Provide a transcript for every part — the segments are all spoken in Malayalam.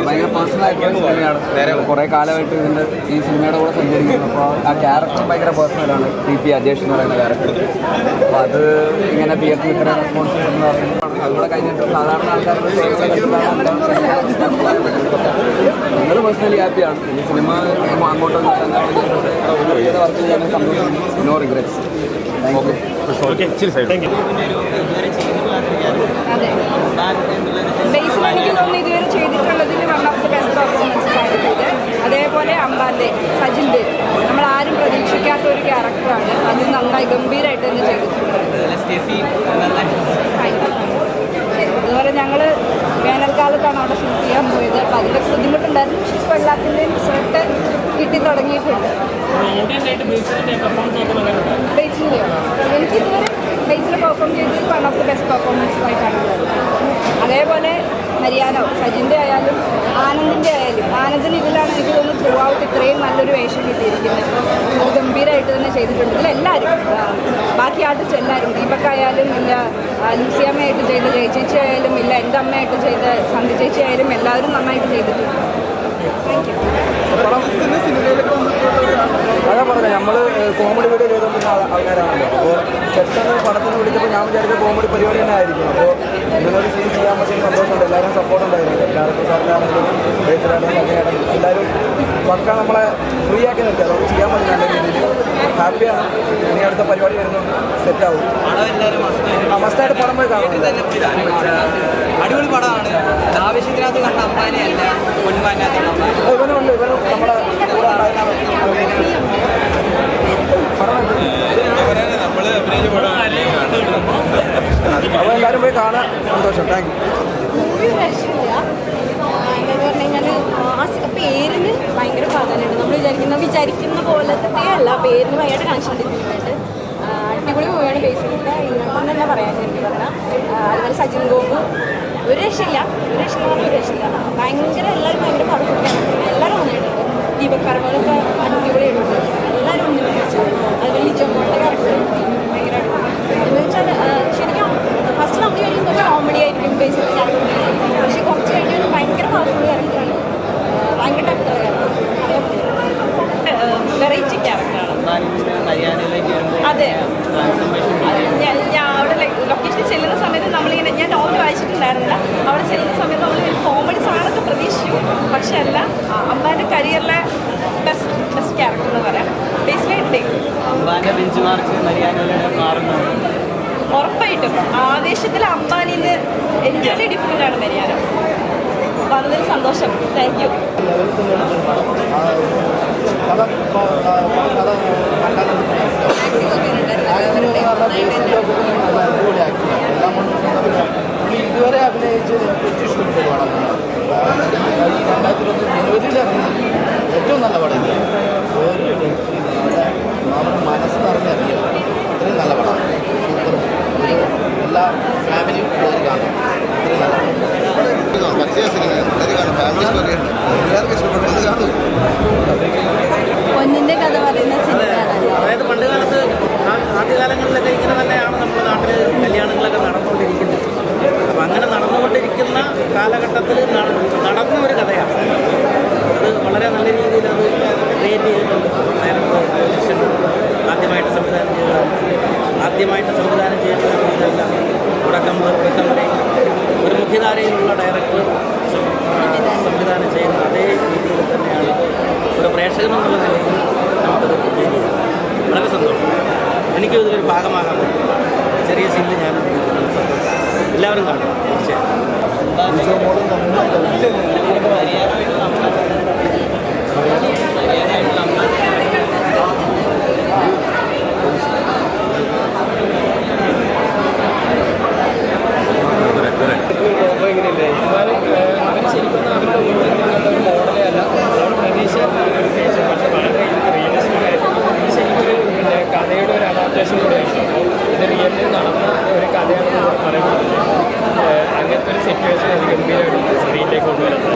ഭയങ്കര പേഴ്സണലായിട്ടുള്ള സിനിമയാണ്. കുറേ കാലമായിട്ട് ഇതിൻ്റെ ഈ സിനിമയുടെ കൂടെ സഞ്ചരിക്കുന്നു. അപ്പോൾ ആ ക്യാരക്ടർ ഭയങ്കര പേഴ്സണലാണ്. ടി അജേഷ് എന്ന് പറയുന്ന ക്യാരക്ടർ. അപ്പോൾ അത് ഇങ്ങനെ തിയേറ്ററിൽ ഇത്ര റെസ്പോൺസ് എന്ന് പറയുന്നത് അതുകൂടെ കഴിഞ്ഞിട്ട് സാധാരണ ആൾക്കാരുടെ ഞങ്ങൾ പേഴ്സണലി ഹാപ്പിയാണ്. ഈ സിനിമ അങ്ങോട്ടും വർക്ക് ചെയ്യാൻ സന്തോഷം. No regrets. ഇതുവരെ ചെയ്തിട്ടുള്ളതിൽ one of the best performances ആയിരുന്നു ഇത്. അതേപോലെ അമ്പാൻ്റെ സജിൻ്റെ നമ്മളാരും പ്രതീക്ഷിക്കാത്ത ഒരു ക്യാരക്ടറാണ്. അത് നന്നായി ഗംഭീരമായിട്ട് തന്നെ ചെയ്തിട്ടുണ്ട്. അതുപോലെ ഞങ്ങൾ വേനൽക്കാലത്താണ് അവിടെ ഷൂട്ട് ചെയ്യാൻ പോയത്. അപ്പോൾ അതിൻ്റെ ബുദ്ധിമുട്ടുണ്ടായിരുന്നു. പക്ഷേ ഇപ്പോൾ എല്ലാത്തിൻ്റെയും റിസൾട്ട് കിട്ടി തുടങ്ങിയിട്ടുണ്ട്. എനിക്കിതുവരെ ബേസിൽ പെർഫോം ചെയ്തത് one of the best performance ആയിട്ടാണ് ഉള്ളത്. അതേപോലെ മരിയാനോ സജിൻ്റെ ആയാലും ആനന്ദിൻ്റെ ആയാലും ആനന്ദിന് ഇതിലാണ് എനിക്ക് തോന്നുന്നു ത്രൂ ഔട്ട് ഇത്രയും നല്ലൊരു വേഷം കിട്ടിയിരിക്കുന്നത്. അത് ഗംഭീരമായിട്ട് തന്നെ ചെയ്തിട്ടുണ്ട്. ഇതിലെല്ലാവരും ബാക്കി ആർട്ടിസ്റ്റ് എല്ലാവരും ദീപക്കായാലും ഇല്ല ലൂസിയമ്മയായിട്ട് ചെയ്ത ജയചേച്ചി ആയാലും ഇല്ല എൻ്റെ അമ്മയായിട്ട് ചെയ്ത സന്ധി ചേച്ചി ആയാലും എല്ലാവരും നന്നായിട്ട് ചെയ്തിട്ടുണ്ട്. Thank you. അതാ പറഞ്ഞത് നമ്മൾ കോമഡി വീഡിയോ ചെയ്തുകൊണ്ടിരുന്ന ആൾക്കാരാണല്ലോ. അപ്പോൾ പെട്ടെന്ന് പടത്തിന് വിളിച്ചപ്പോൾ ഞാൻ വിചാരിച്ച കോമഡി പരിപാടി തന്നെ ആയിരിക്കും. അപ്പോൾ ഇങ്ങനൊരു സീൻ ചെയ്യാൻ പറ്റിയ സന്തോഷമുണ്ട്. എല്ലാവരും സപ്പോർട്ട് ഉണ്ടായിരുന്നു. എല്ലാവർക്കും സാറിനാണെങ്കിലും ബേസിലാണെങ്കിലും അങ്ങനെയാണെങ്കിലും എല്ലാവരും പക്ക നമ്മളെ ഫ്രീ ആക്കി നിർത്തി. അതുകൊണ്ട് ചെയ്യാൻ പറ്റും നല്ല രീതിയിൽ. ഹാപ്പിയാണ്. ഇനി അടുത്ത പരിപാടി വരുന്നുണ്ട്. സെറ്റാവും. മസ്റ്റായിട്ട് പടം പോയി കാണും. അടിപൊളി പടമാണ്. ആവശ്യത്തിനകത്ത് കണ്ട അമ്പാനെയല്ല ഇവനുണ്ട്. ഇവനും നമ്മളെ കൂടെ അപ്പോൾ എല്ലാവരും പോയി കാണാൻ സന്തോഷം. താങ്ക് ഒരു രക്ഷയില്ല. എന്താ പറഞ്ഞു കഴിഞ്ഞാൽ പേരിന് ഭയങ്കര പ്രാധാന്യമുണ്ട്. നമ്മൾ വിചാരിക്കുന്ന പോലത്തെ അല്ല. പേരിന് ഭയങ്കര കണക്ഷൻ ഉണ്ട് സിനിമയായിട്ട്. അടിപൊളി മൂവിയാണ്. ബേസിലില്ല ഇങ്ങോട്ടും തന്നെ പറയാൻ എനിക്ക് പറഞ്ഞാൽ. അതുപോലെ സജിൻ ഗോപു ഒരു രക്ഷയില്ല. ഒരു രക്ഷയില്ല. ഭയങ്കര എല്ലാവരും ഭയങ്കര പെർഫെക്റ്റാണ്. എല്ലാവരും നന്നായിട്ടുണ്ട്. ദീപക് കർമ്മകളൊക്കെ അടിപൊളിയായിട്ടുണ്ട്. എല്ലാവരും ഒന്നും അതുപോലെ ലിജോമോളുടെ ക്യാരക്ടർ ഭയങ്കര എന്ന് വെച്ചാൽ ശരിക്കും ഫസ്റ്റ് നമുക്ക് കഴിയുമ്പോൾ കോമഡി ആയിരിക്കും ബേസിക് ക്യാരക്ടർ. പക്ഷേ കുറച്ച് കഴിഞ്ഞാൽ ഭയങ്കര പവർഫുൾ ക്യാരക്ടറാണ്. ഭയങ്കര വെറൈറ്റി ക്യാരക്ടറാണ്. അതെ. ഞാൻ അവിടെ ലൊക്കേഷനിൽ ചെല്ലുന്ന സമയത്ത് നമ്മളിങ്ങനെ ഞാൻ നോവൽ വായിച്ചിട്ടുണ്ടായിരുന്നില്ല. അവിടെ ചെല്ലുന്ന സമയത്ത് നമ്മൾ കോമഡി സാധനമൊക്കെ പ്രതീക്ഷിച്ചു. പക്ഷെ അല്ല, അമ്പാൻ്റെ കരിയറിലെ ബെസ്റ്റ് ക്യാരക്ടർ എന്ന് പറയാം. ബേസിലായിട്ട് ഉറപ്പായിട്ടും ആവേശത്തിൽ അമ്പാനിന്ന് എൻറ്റയർലി ഡിഫറെൻ്റ് ആണ് മരിയാനോ. അപ്പോൾ അതിൽ സന്തോഷം. Thank you. ഇതുവരെ അഭിനയിച്ച് എനിക്ക് ഇഷ്ടപ്പെട്ട പടമാണ്. ഈ 2021 ജനുവരിയിൽ അഭിനയിച്ചു ഏറ്റവും നല്ല പടം. ഒരു നമ്മുടെ മനസ്സ് നിറഞ്ഞറിയാം. ഇത്രയും നല്ല പടമാണ്. എല്ലാ ഫാമിലിയും കയറി കാണും. ഇത്രയും നല്ല പൊന്നിൻ്റെ കഥ പറയുന്ന സിനിമയാണല്ലോ. അതായത് പണ്ട് കാലത്ത് ആദ്യകാലങ്ങളിലൊക്കെ ഇങ്ങനെ തന്നെയാണ് നമ്മുടെ നാട്ടിൽ കല്യാണങ്ങളൊക്കെ നടന്നുകൊണ്ടിരിക്കുന്നത്. അപ്പം അങ്ങനെ നടന്നുകൊണ്ടിരിക്കുന്ന കാലഘട്ടത്തിൽ നടന്ന ഒരു കഥയാണ്. അത് വളരെ നല്ല രീതിയിൽ അത് ക്രിയേറ്റ് ചെയ്തിട്ടുണ്ട്. ആദ്യമായിട്ട് സംവിധാനം ചെയ്യുന്നതല്ല തുടക്കം വരെ ഒരു മുഖ്യധാരയിലുള്ള ഡയറക്ടർ സംവിധാനം ചെയ്യുന്ന അതേ രീതിയിൽ തന്നെയാണ് ഒരു പ്രേക്ഷകനെന്നുള്ള നിലയിൽ നമുക്കത് ചെയ്യുന്നത്. വളരെ സന്തോഷം. എനിക്കും ഇതിലൊരു ഭാഗമാകാൻ പറ്റും. ചെറിയ സീനിൽ ഞാൻ എല്ലാവരും കാണും. കഥയുടെ ഒരു അഡാപ്റ്റേഷൻ കൂടെയാണ്. ഇത് റിയലിൽ നടന്ന ഒരു കഥയാണെന്ന് പറയുന്നത്. അങ്ങനത്തെ ഒരു സിറ്റുവേഷൻ ഗംഭീരമായിട്ട് സ്ക്രീനിലേക്ക് കൊണ്ടുവരുന്നത്.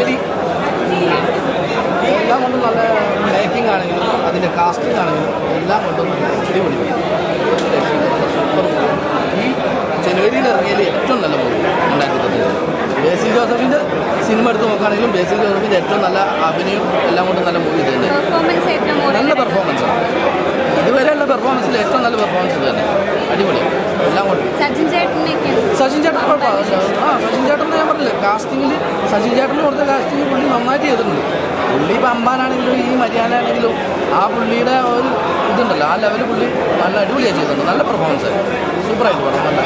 ജോസഫിൻ്റെ സിനിമ എടുത്ത് നോക്കുകയാണെങ്കിലും ബേസിൽ ജോസഫിൻ്റെ ഏറ്റവും നല്ല അഭിനയം എല്ലാം കൊണ്ടും നല്ല മൂവി ഇത് തന്നെ. പെർഫോമൻസ് ഏറ്റവും നല്ല പെർഫോമൻസാണ്, ഇതുവരെയുള്ള പെർഫോമൻസിൽ ഏറ്റവും നല്ല പെർഫോമൻസ് ഇത് തന്നെ. അടിപൊളി എല്ലാം കൊണ്ടും. സച്ചിൻ ചേട്ടനൊക്കെ സച്ചിൻ ചേട്ടൻ കുഴപ്പമില്ല. സച്ചിൻ ചേട്ടൻ ഞാൻ പറഞ്ഞില്ല, കാസ്റ്റിങ്ങിൽ സച്ചിൻ ചേട്ടന് കൊടുത്ത കാസ്റ്റിംഗ് പുള്ളി നന്നായിട്ട് ചെയ്തിട്ടുണ്ട്. പുള്ളി ഇപ്പം അമ്പാനാണെങ്കിലും ഈ മര്യാദയാണെങ്കിലും ആ പുള്ളിയുടെ ഒരു ഇതുണ്ടല്ലോ, ആ ലെവൽ പുള്ളി നല്ല അടിപൊളിയായി ചെയ്തിട്ടുണ്ട്. നല്ല പെർഫോമൻസ്, സൂപ്പറായിട്ട് പടം നല്ല